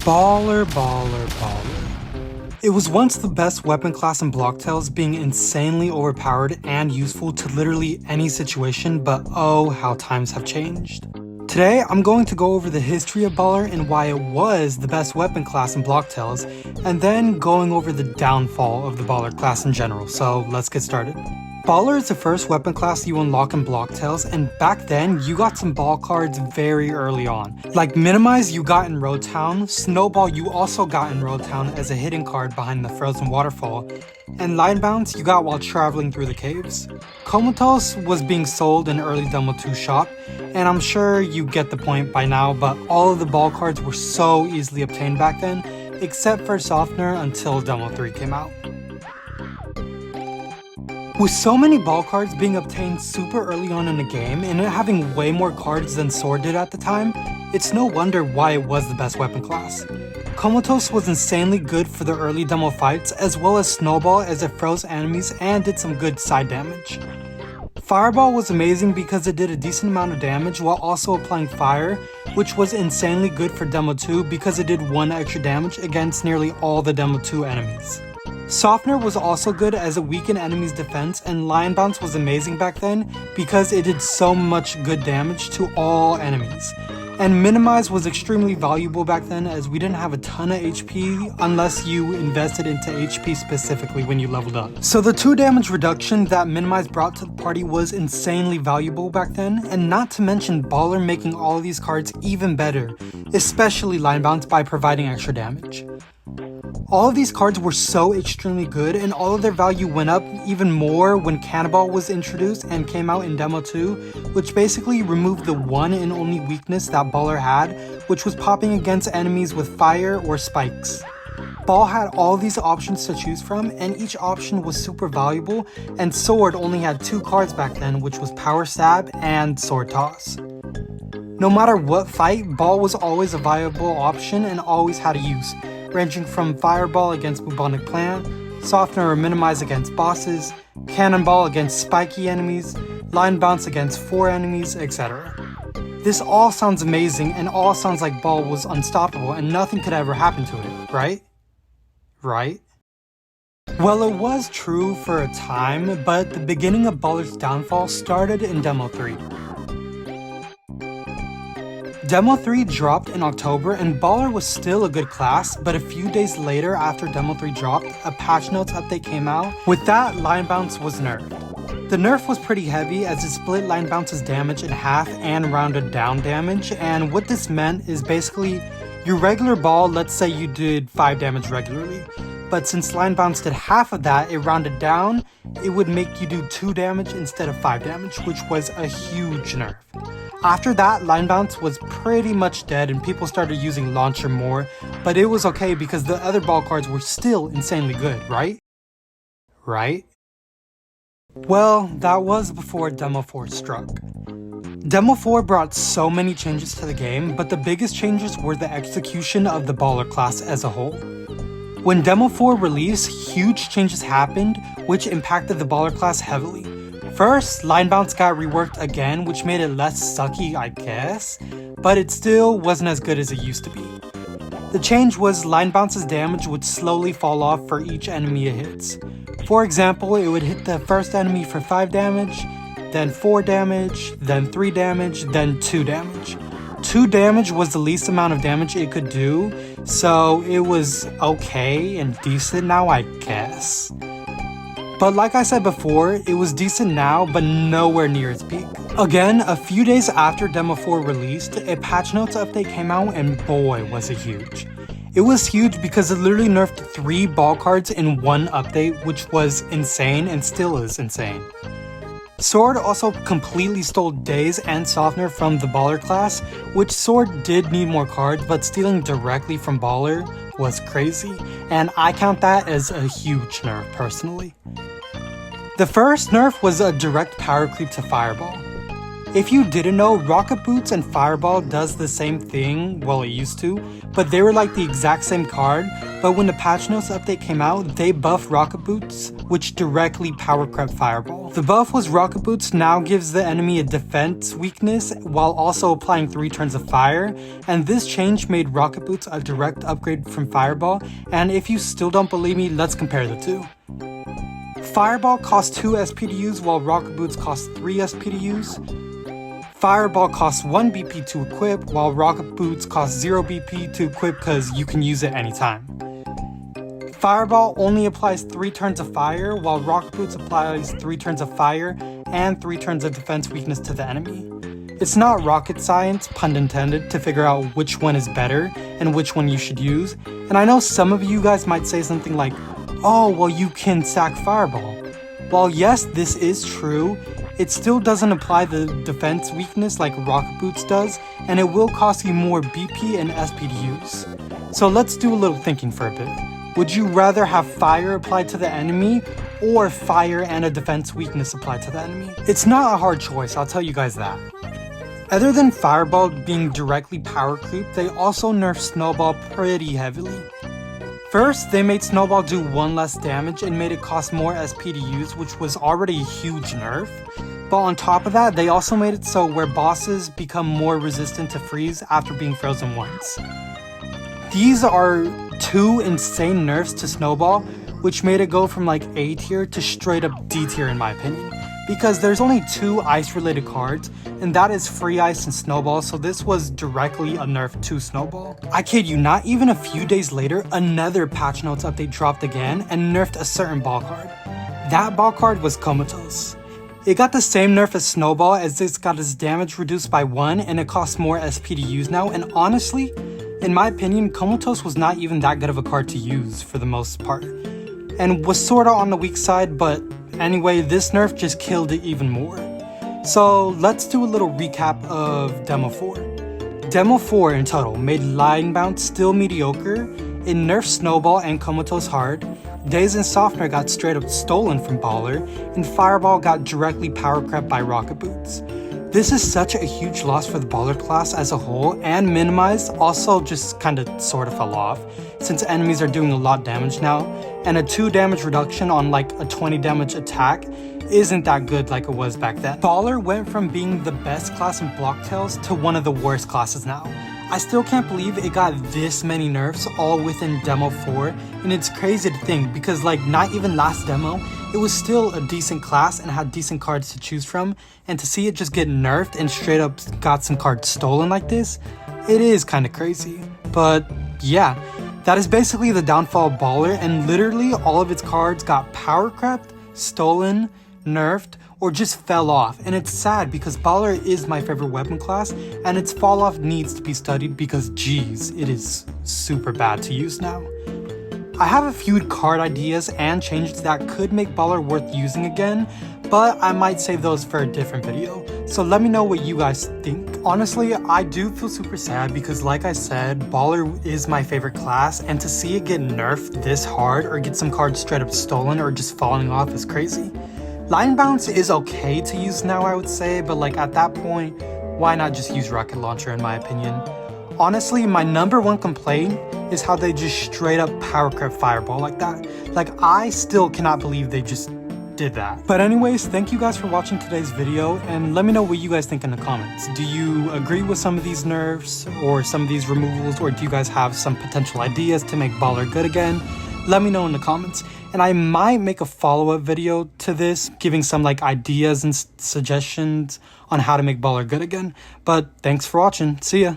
Baller, baller, baller. It was once the best weapon class in Blocktails, being insanely overpowered and useful to literally any situation, but oh how times have changed. Today, I'm going to go over the history of Baller and why it was the best weapon class in Blocktails, and then going over the downfall of the Baller class in general, so let's get started. Baller is the first weapon class you unlock in Blocktails, and back then, you got some ball cards very early on. Like Minimize you got in Road Town, Snowball you also got in Road Town as a hidden card behind the frozen waterfall, and Line Bounce you got while traveling through the caves. Comatose was being sold in early Demo 2 shop, and I'm sure you get the point by now, but all of the ball cards were so easily obtained back then, except for Softener until Demo 3 came out. With so many ball cards being obtained super early on in the game and it having way more cards than Sword did at the time, it's no wonder why it was the best weapon class. Comatose was insanely good for the early demo fights, as well as Snowball as it froze enemies and did some good side damage. Fireball was amazing because it did a decent amount of damage while also applying fire, which was insanely good for Demo 2 because it did 1 extra damage against nearly all the Demo 2 enemies. Softener was also good as it weakened enemies' defense, and Lion Bounce was amazing back then because it did so much good damage to all enemies. And Minimize was extremely valuable back then as we didn't have a ton of HP unless you invested into HP specifically when you leveled up. So the 2 damage reduction that Minimize brought to the party was insanely valuable back then, and not to mention Baller making all of these cards even better, especially Line Bounce by providing extra damage. All of these cards were so extremely good, and all of their value went up even more when Cannonball was introduced and came out in Demo 2, which basically removed the one and only weakness that Baller had, which was popping against enemies with fire or spikes. Ball had all these options to choose from, and each option was super valuable, and Sword only had 2 cards back then, which was Power Stab and Sword Toss. No matter what fight, Ball was always a viable option and always had a use, ranging from Fireball against Bubonic Plant, Softener or Minimize against bosses, Cannonball against spiky enemies, Line Bounce against 4 enemies, etc. This all sounds amazing and all sounds like Ball was unstoppable and nothing could ever happen to it, right? Right? Well, it was true for a time, but the beginning of Baller's downfall started in Demo 3. Demo 3 dropped in October and Baller was still a good class, but a few days later after Demo 3 dropped, a patch notes update came out. With that, Line Bounce was nerfed. The nerf was pretty heavy as it split Line Bounce's damage in half and rounded down damage, and what this meant is basically your regular ball, let's say you did 5 damage regularly, but since Line Bounce did half of that, it rounded down, it would make you do 2 damage instead of 5 damage, which was a huge nerf. After that, Line Bounce was pretty much dead and people started using Launcher more, but it was okay because the other ball cards were still insanely good, right? Right? Well, that was before Demo 4 struck. Demo 4 brought so many changes to the game, but the biggest changes were the execution of the Baller class as a whole. When Demo 4 released, huge changes happened, which impacted the Baller class heavily. First, Line Bounce got reworked again, which made it less sucky, I guess, but it still wasn't as good as it used to be. The change was Line Bounce's damage would slowly fall off for each enemy it hits. For example, it would hit the first enemy for 5 damage, then 4 damage, then 3 damage, then 2 damage. 2 damage was the least amount of damage it could do, so it was okay and decent now, I guess. But like I said before, it was decent now, but nowhere near its peak. Again, a few days after Demo 4 released, a patch notes update came out and boy was it huge. It was huge because it literally nerfed 3 ball cards in one update, which was insane and still is insane. Sword also completely stole Daze and Softener from the Baller class, which Sword did need more cards, but stealing directly from Baller was crazy, and I count that as a huge nerf personally. The first nerf was a direct power creep to Fireball. If you didn't know, Rocket Boots and Fireball does the same thing, well it used to, but they were like the exact same card, but when the patch notes update came out, they buffed Rocket Boots, which directly power crept Fireball. The buff was Rocket Boots now gives the enemy a defense weakness while also applying 3 turns of fire, and this change made Rocket Boots a direct upgrade from Fireball, and if you still don't believe me, let's compare the two. Fireball costs 2 SP to use while Rocket Boots costs 3 SP to use. Fireball costs 1 BP to equip, while Rocket Boots costs 0 BP to equip because you can use it anytime. Fireball only applies 3 turns of fire, while Rocket Boots applies 3 turns of fire and 3 turns of defense weakness to the enemy. It's not rocket science, pun intended, to figure out which one is better and which one you should use, and I know some of you guys might say something like, oh, well you can sack Fireball. While yes, this is true, it still doesn't apply the defense weakness like Rocket Boots does, and it will cost you more BP and SP to use. So let's do a little thinking for a bit. Would you rather have fire applied to the enemy, or fire and a defense weakness applied to the enemy? It's not a hard choice, I'll tell you guys that. Other than Fireball being directly power creep, they also nerfed Snowball pretty heavily. First, they made Snowball do 1 less damage and made it cost more SP to use, which was already a huge nerf. But on top of that, they also made it so where bosses become more resistant to freeze after being frozen once. These are 2 insane nerfs to Snowball, which made it go from like A tier to straight up D tier in my opinion. Because there's only 2 ice related cards, and that is Free Ice and Snowball, so this was directly a nerf to Snowball. I kid you not, even a few days later, another patch notes update dropped again and nerfed a certain ball card. That ball card was Comatose. It got the same nerf as Snowball, as this got its damage reduced by 1 and it costs more SP to use now, and honestly, in my opinion, Comatose was not even that good of a card to use for the most part, and was sorta on the weak side, but anyway, this nerf just killed it even more. So let's do a little recap of Demo 4. Demo 4 in total made Line Bounce still mediocre, it nerfed Snowball and Comatose hard, Daze and Softener got straight up stolen from Baller, and Fireball got directly power crept by Rocket Boots. This is such a huge loss for the Baller class as a whole, and Minimized also just kinda sorta fell off, since enemies are doing a lot damage now, and a 2 damage reduction on like a 20 damage attack isn't that good like it was back then. Baller went from being the best class in Blocktails to one of the worst classes now. I still can't believe it got this many nerfs all within Demo 4, and it's crazy to think because like not even last demo, it was still a decent class and had decent cards to choose from, and to see it just get nerfed and straight up got some cards stolen like this, it is kinda crazy. But yeah, that is basically the downfall of Baller, and literally all of its cards got power crept, stolen, nerfed, or just fell off, and it's sad because Baller is my favorite weapon class, and its fall off needs to be studied because geez, it is super bad to use now. I have a few card ideas and changes that could make Baller worth using again, but I might save those for a different video, so let me know what you guys think. Honestly, I do feel super sad because like I said, Baller is my favorite class, and to see it get nerfed this hard or get some cards straight up stolen or just falling off is crazy. Line Bounce is okay to use now, I would say, but like at that point, why not just use Rocket Launcher in my opinion? Honestly, my #1 complaint is how they just straight up power crept Fireball like that. Like, I still cannot believe they just did that. But anyways, thank you guys for watching today's video, and let me know what you guys think in the comments. Do you agree with some of these nerfs or some of these removals, or do you guys have some potential ideas to make Baller good again? Let me know in the comments, and I might make a follow-up video to this, giving some like ideas and suggestions on how to make Baller good again. But thanks for watching. See ya.